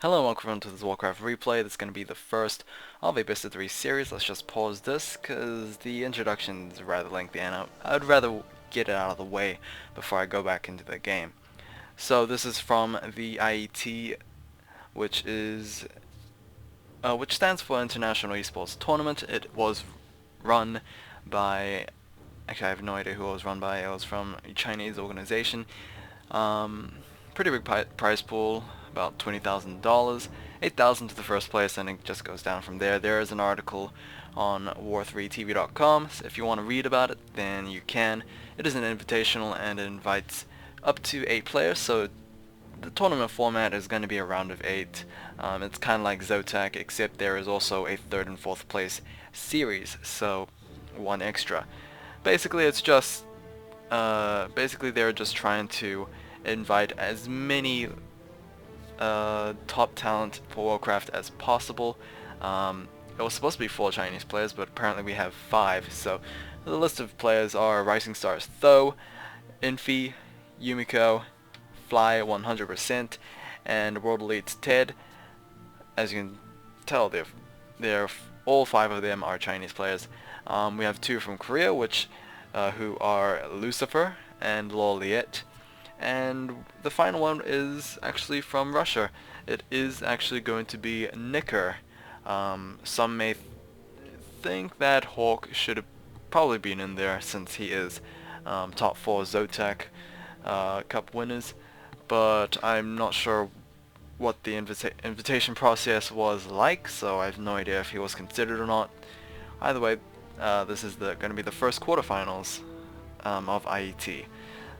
Hello and welcome to this Warcraft replay. This is going to be the first of a best of 3 series. Let's just pause this because the introduction is rather lengthy and I'd rather get it out of the way before I go back into the game. So this is from the IET, which stands for International Esports Tournament. It was run by, actually I have no idea who it was run by. It was from a Chinese organization. Pretty big prize pool, about $20,000, 8,000 to the first place, and it just goes down from there. There is an article on war3tv.com, so if you want to read about it, then you can. It is an invitational and it invites up to 8 players, so the tournament format is going to be a round of 8. It's kind of like Zotac, except there is also a 3rd and 4th place series, so 1 extra. Basically, it's just basically they're just trying to invite as many top talent for Warcraft as possible. It was supposed to be 4 Chinese players, but apparently we have 5. So the list of players are Rising Stars Tho, Infi, Yumiko, Fly 100%, and World Elite Ted. As you can tell, they're all 5 of them are Chinese players. We have 2 from Korea, who are Lucifer and Loliet. And the final one is actually from Russia. It is actually going to be Nicker. Some may think that Hawk should have probably been in there since he is top 4 Zotac Cup winners, but I'm not sure what the invitation process was like, so I have no idea if he was considered or not. Either way, this is going to be the first quarterfinals of IET.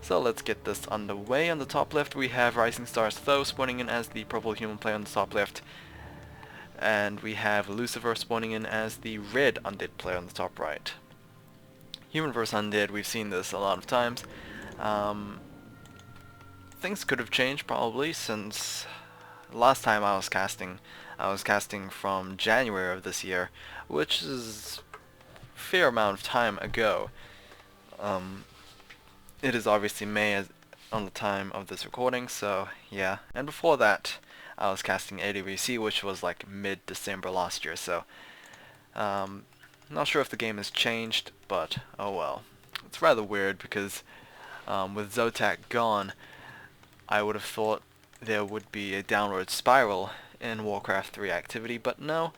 So let's get this underway. On the top left we have Rising Stars Tho spawning in as the purple human player on the top left. And we have Lucifer spawning in as the red undead player on the top right. Human vs undead, we've seen this a lot of times. Things could have changed probably since last time I was casting from January of this year, which is a fair amount of time ago. It is obviously May on the time of this recording, so yeah. And before that, I was casting WC, which was like mid-December last year, so not sure if the game has changed, but oh well. It's rather weird because with Zotac gone, I would have thought there would be a downward spiral in Warcraft 3 activity, but no.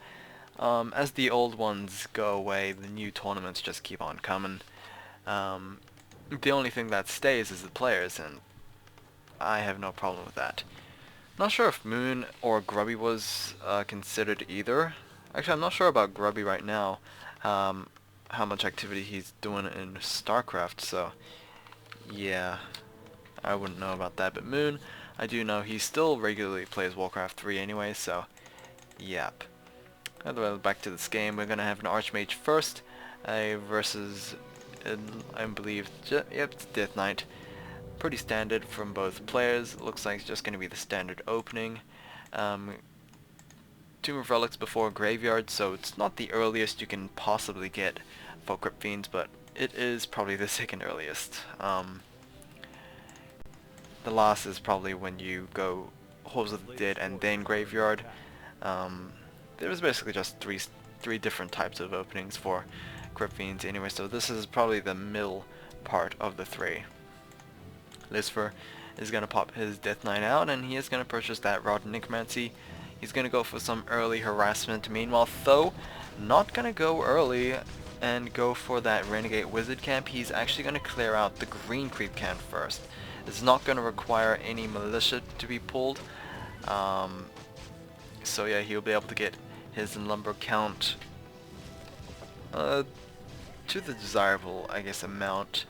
As the old ones go away, the new tournaments just keep on coming. The only thing that stays is the players, and I have no problem with that. Not sure if Moon or Grubby was considered either. Actually, I'm not sure about Grubby right now, how much activity he's doing in StarCraft, so yeah, I wouldn't know about that. But Moon, I do know he still regularly plays Warcraft 3 anyway, so yep. Anyway, back to this game, we're going to have an Archmage first, versus I believe, yep, it's Death Knight. Pretty standard from both players. It looks like it's just going to be the standard opening. Tomb of Relics before Graveyard, so it's not the earliest you can possibly get for Crypt Fiends, but it is probably the second earliest. The last is probably when you go Halls of the Dead and then Graveyard. There was basically just three different types of openings for Crypt Fiends anyway, so this is probably the middle part of the 3. Lucifer is going to pop his Death Knight out, and he is going to purchase that Rod and Necromancy. He's going to go for some early harassment. Meanwhile, Tho, not going to go early and go for that Renegade Wizard camp. He's actually going to clear out the Green Creep camp first. It's not going to require any militia to be pulled. So yeah, he'll be able to get his lumber count to the desirable, I guess, amount.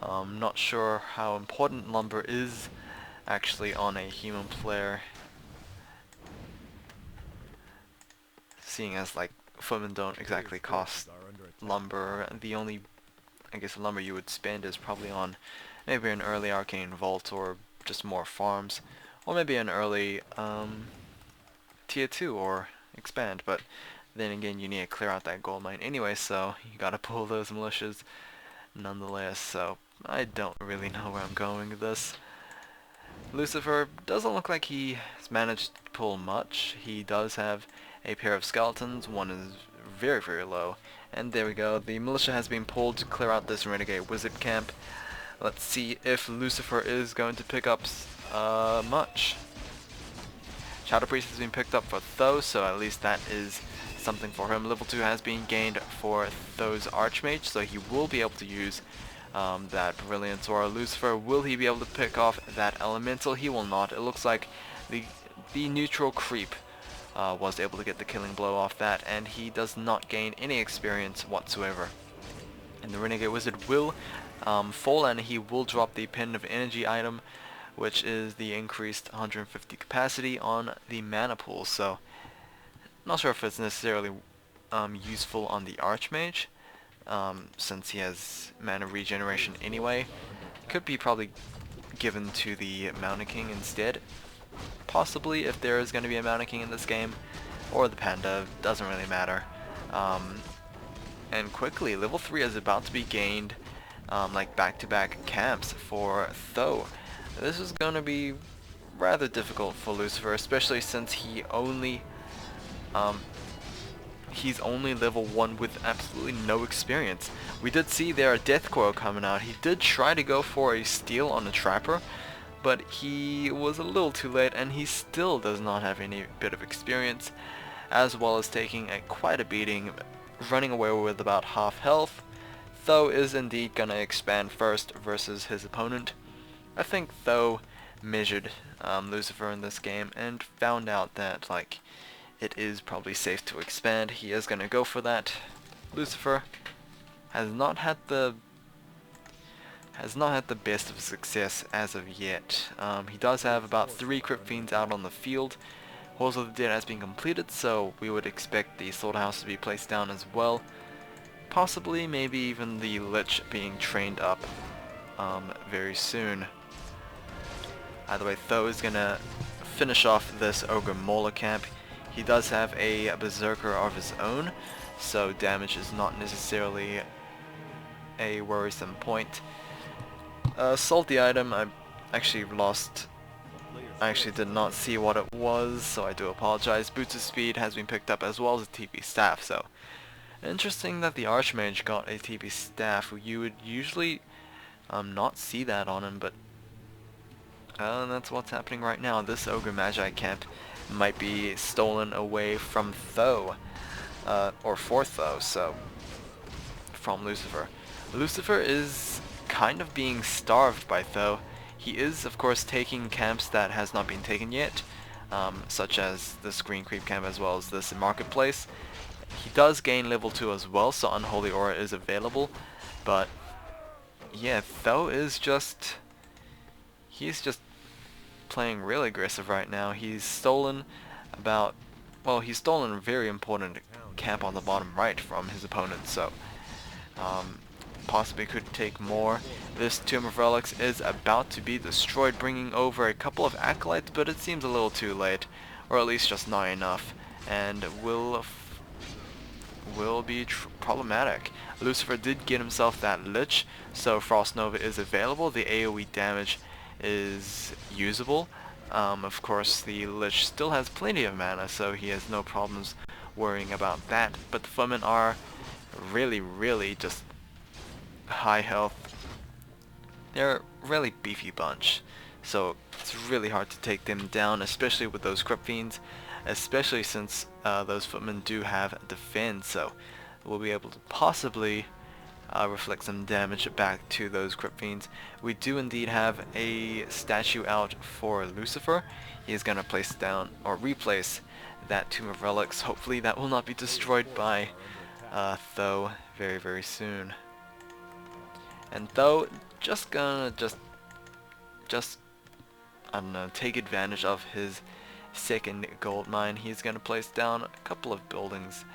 Not sure how important lumber is actually on a human player, seeing as like footmen don't exactly cost lumber. The only, I guess, lumber you would spend is probably on maybe an early arcane vault or just more farms, or maybe an early tier 2 or expand, but then again you need to clear out that gold mine anyway, so you gotta pull those militias nonetheless. So I don't really know where I'm going with this. Lucifer doesn't look like he's managed to pull much. He does have a pair of skeletons. One is very, very low. And there we go. The militia has been pulled to clear out this renegade wizard camp. Let's see if Lucifer is going to pick up much. Shadow Priest has been picked up for Tho, so at least that is something for him. Level 2 has been gained for Tho's Archmage, so he will be able to use that Brilliance Aura. Lucifer, will he be able to pick off that Elemental? He will not. It looks like the neutral creep was able to get the killing blow off that, and he does not gain any experience whatsoever. And the Renegade Wizard will fall, and he will drop the Pen of Energy item, which is the increased 150 capacity on the mana pool. So, not sure if it's necessarily useful on the Archmage, since he has mana regeneration anyway. Could be probably given to the Mountain King instead, possibly, if there is going to be a Mountain King in this game, or the Panda, doesn't really matter. And quickly, level 3 is about to be gained, like back-to-back camps for Tho. This is going to be rather difficult for Lucifer, especially since he's only level 1 with absolutely no experience. We did see there a Death Coil coming out. He did try to go for a steal on the Trapper, but he was a little too late, and he still does not have any bit of experience, as well as taking quite a beating, running away with about half health. Tho is indeed going to expand first versus his opponent. I think Tho measured Lucifer in this game and found out that it is probably safe to expand. He is going to go for that. Lucifer has not had the best of success as of yet. He does have about 3 Crypt Fiends out on the field. Halls of the Dead has been completed, so we would expect the Slaughterhouse to be placed down as well. Possibly, maybe even the Lich being trained up very soon. Either way, Tho is gonna finish off this Ogre Mauler camp. He does have a Berserker of his own, so damage is not necessarily a worrisome point. Salty item, I actually did not see what it was, so I do apologize. Boots of Speed has been picked up, as well as a TP Staff, so interesting that the Archmage got a TP Staff. You would usually not see that on him, but that's what's happening right now. This Ogre Magi camp might be stolen away from Tho, or for Tho, so from Lucifer. Lucifer is kind of being starved by Tho. He is, of course, taking camps that has not been taken yet, such as this Green Creep camp, as well as this Marketplace. He does gain level 2 as well, so Unholy Aura is available, but yeah, Tho is he's just playing really aggressive right now. He's stolen he's stolen a very important camp on the bottom right from his opponent, so possibly could take more. This Tomb of Relics is about to be destroyed, bringing over a couple of Acolytes, but it seems a little too late, or at least just not enough, and will be problematic. Lucifer did get himself that Lich, so Frost Nova is available. The AoE damage is usable. Of course, the Lich still has plenty of mana, so he has no problems worrying about that, but the footmen are really just high health. They're a really beefy bunch, so it's really hard to take them down, especially with those Crypt Fiends, especially since those footmen do have defense, so we'll be able to possibly reflect some damage back to those Crypt Fiends. We do indeed have a statue out for Lucifer. He is going to place down, or replace, that Tomb of Relics. Hopefully that will not be destroyed by Tho very soon. And Tho just gonna I don't know, take advantage of his second gold mine. He's gonna place down a couple of buildings,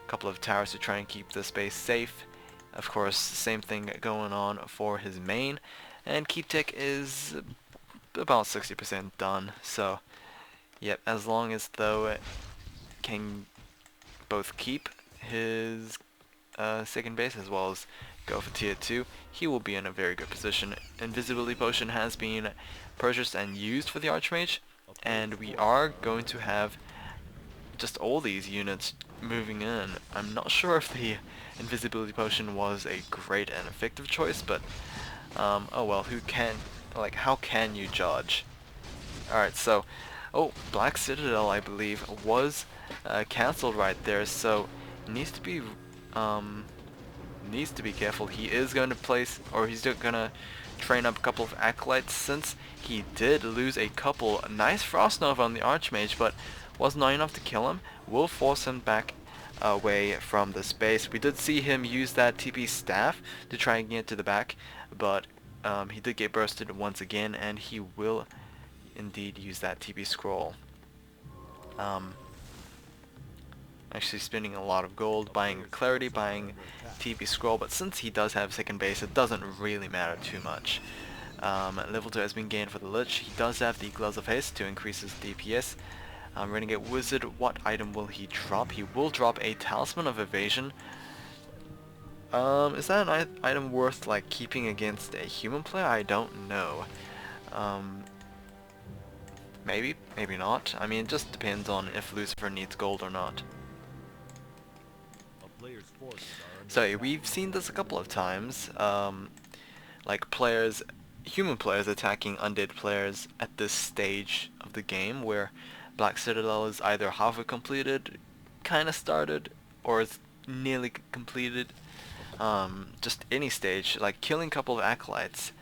a couple of towers to try and keep the space safe. Of course, same thing going on for his main, and Keep Tech is about 60% done. So, yep, as long as Tho can both keep his second base as well as go for tier 2, he will be in a very good position. Invisibility potion has been purchased and used for the Archmage, and we are going to have just all these units moving in. I'm not sure if the invisibility potion was a great and effective choice, but oh well, how can you judge? Alright, so, oh, Black Citadel, I believe, was cancelled right there, so needs to be careful. He is going to place, or he's going to train up a couple of acolytes, since he did lose a couple. Nice Frost Nova on the Archmage, but was not enough to kill him. Will force him back away from the space. We did see him use that TP staff to try and get to the back, but he did get bursted once again, and he will indeed use that TP scroll. Actually spending a lot of gold, buying clarity, buying TP scroll, but since he does have second base, it doesn't really matter too much. Level 2 has been gained for the Lich. He does have the Gloves of Haste to increase his DPS. Renegade Wizard, what item will he drop? He will drop a Talisman of Evasion. Is that an item worth like keeping against a human player? I don't know. Maybe, maybe not. I mean, it just depends on if Lucifer needs gold or not. So we've seen this a couple of times, like human players attacking undead players at this stage of the game, where Black Citadel is either halfway completed, kinda started, or it's nearly completed. Just any stage, like killing a couple of acolytes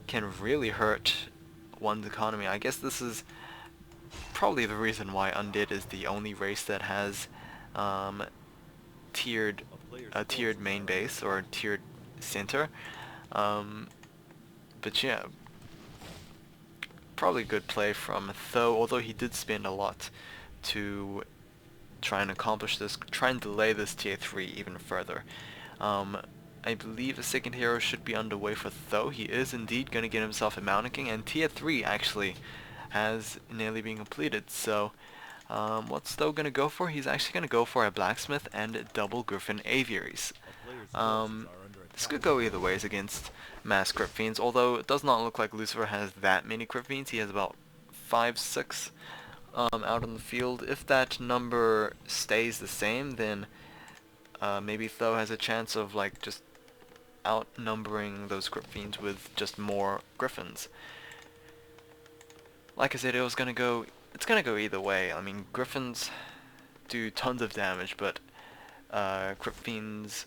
can really hurt one's economy. I guess this is probably the reason why undead is the only race that has a tiered main base or a tiered center. But yeah, probably a good play from Tho, although he did spend a lot to try and accomplish this, try and delay this tier 3 even further. I believe a second hero should be underway for Tho. He is indeed going to get himself a Mountain King, and tier 3 actually has nearly been completed. So what's Tho going to go for? He's actually going to go for a Blacksmith and double Griffin Aviaries. This could go either ways against mass Crypt Fiends, although it does not look like Lucifer has that many Crypt Fiends. He has about 5, 6 out in the field. If that number stays the same, then maybe Tho has a chance of like just outnumbering those Crypt Fiends with just more Griffins. Like I said, it's gonna go either way. I mean, Griffins do tons of damage, but Crypt Fiends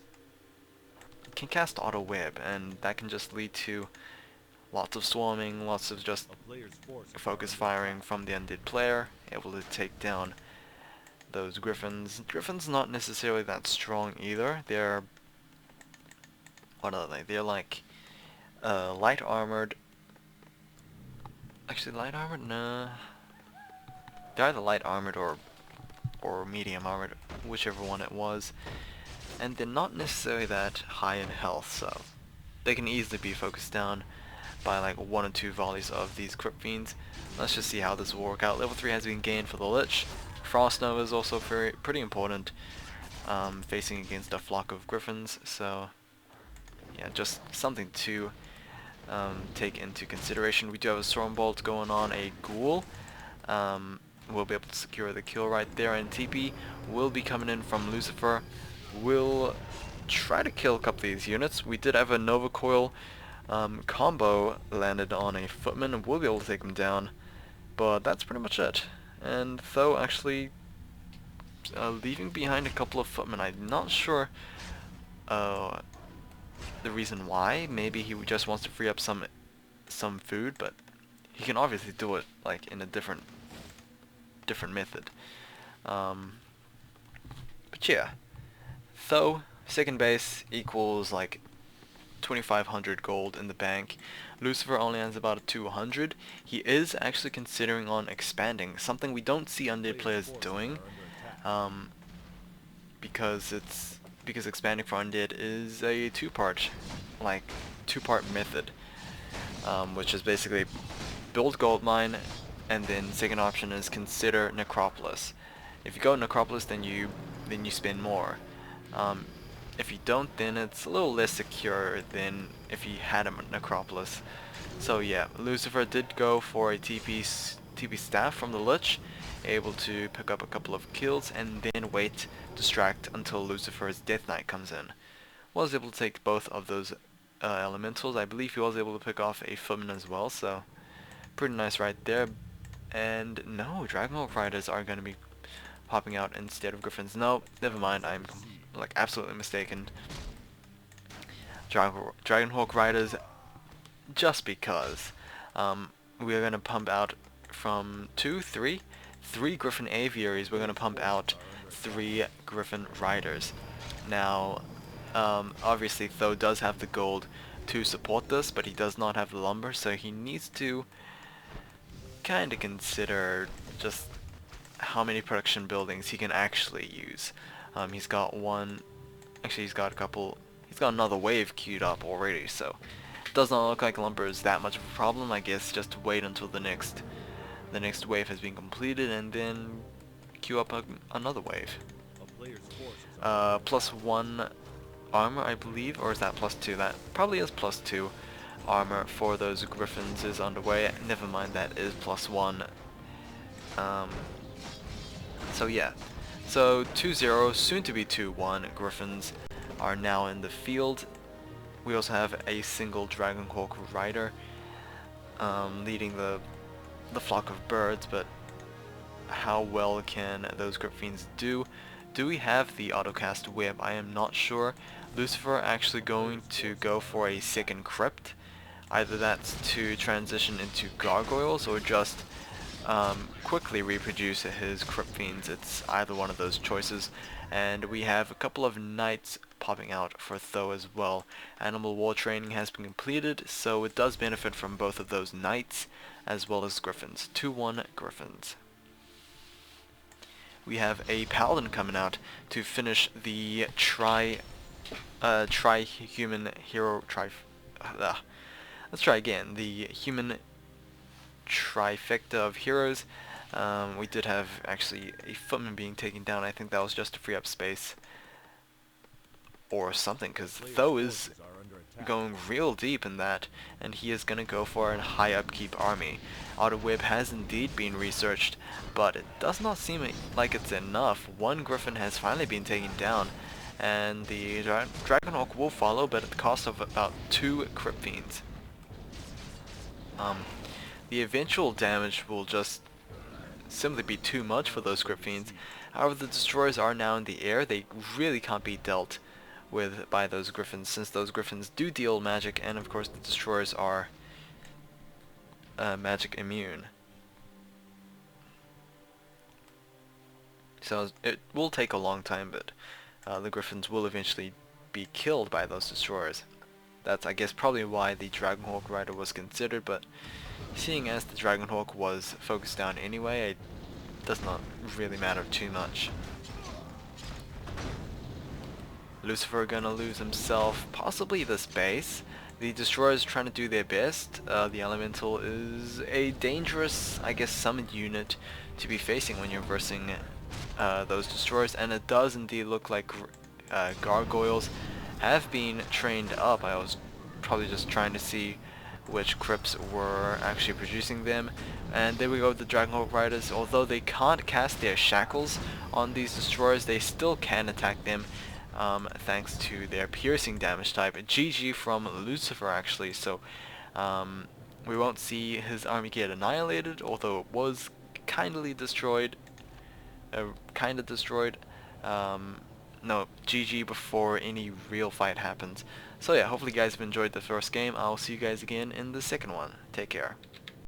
can cast auto web, and that can just lead to lots of swarming, lots of just focus firing from the undead player, able to take down those Griffins. Griffins not necessarily that strong either. They're, what are they? They're like light armored. Actually, light armored? No. They're either light armored or medium armored, whichever one it was. And they're not necessarily that high in health, so they can easily be focused down by like 1 or 2 volleys of these Crypt Fiends. Let's just see how this will work out. Level 3 has been gained for the Lich. Frost Nova is also pretty important, facing against a flock of Griffins, so yeah, just something to take into consideration. We do have a Stormbolt going on, a Ghoul. We'll be able to secure the kill right there, and TP will be coming in from Lucifer. We'll try to kill a couple of these units. We did have a Nova Coil combo landed on a Footman, and we'll be able to take him down, but that's pretty much it. And Tho actually leaving behind a couple of Footmen. I'm not sure the reason why. Maybe he just wants to free up some food, but he can obviously do it like in a different method. But yeah, Tho second base equals like 2,500 gold in the bank. Lucifer only has about 200. He is actually considering on expanding, something we don't see undead players doing, because expanding for undead is a two-part method, which is basically build gold mine, and then second option is consider necropolis. If you go necropolis, then you spend more. if you don't, then it's a little less secure than if you had a necropolis. So yeah, Lucifer did go for a TP staff from the Lich, able to pick up a couple of kills and then wait, distract until Lucifer's Death Knight comes in. Was able to take both of those elementals. I believe he was able to pick off a footman as well, so pretty nice right there. And no, Dragonhawk Riders are going to be popping out instead of Griffins. No, never mind, I'm like absolutely mistaken. Dragonhawk Riders, just because. We are going to pump out from three Griffin Aviaries. We're going to pump out 3 Griffin Riders. Now, obviously Tho does have the gold to support this, but he does not have the lumber, so he needs to kind of consider just how many production buildings he can actually use. He's got one, actually he's got a couple, he's got another wave queued up already, so it does not look like lumber is that much of a problem. I guess just wait until the next wave has been completed and then queue up another wave. +1 armor, I believe, or is that +2? That probably is +2 armor for those griffins is underway. Never mind, that is +1. So yeah, so 2-0, soon to be 2-1 griffins are now in the field. We also have a single Dragonhawk rider leading the flock of birds, but how well can those Gripfiends do? Do we have the autocast whip? I am not sure. Lucifer actually going to go for a second crypt. Either that's to transition into gargoyles or just quickly reproduce his Gripfiends. It's either one of those choices. And we have a couple of knights popping out for Tho as well. Animal war training has been completed, so it does benefit from both of those knights as well as griffins. 2-1 griffins. We have a paladin coming out to finish the tri-human hero let's try again. The human trifecta of heroes. We did have actually a footman being taken down. I think that was just to free up space or something, because Tho is going real deep in that, and he is going to go for a high upkeep army. Auto Whip has indeed been researched, but it does not seem like it's enough. One Griffin has finally been taken down, and the Dragonhawk will follow, but at the cost of about 2 Gripfiends. The eventual damage will just simply be too much for those Gripfiends. However, the destroyers are now in the air. They really can't be dealt with by those griffins, since those griffins do deal magic, and of course the destroyers are magic immune. So it will take a long time, but the griffins will eventually be killed by those destroyers. That's, I guess, probably why the Dragonhawk rider was considered, but seeing as the Dragonhawk was focused down anyway, it does not really matter too much. Lucifer gonna lose himself, possibly this base. The destroyers trying to do their best. The elemental is a dangerous, I guess, summoned unit to be facing when you're versing those destroyers, and it does indeed look like gargoyles have been trained up. I was probably just trying to see which crypts were actually producing them, and there we go, the Dragonhawk riders. Although they can't cast their shackles on these destroyers, they still can attack them, thanks to their piercing damage type. GG from Lucifer, actually. So we won't see his army get annihilated, although it was kindly destroyed. No, GG before any real fight happens. So yeah, hopefully you guys have enjoyed the first game. I'll see you guys again in the second one. Take care.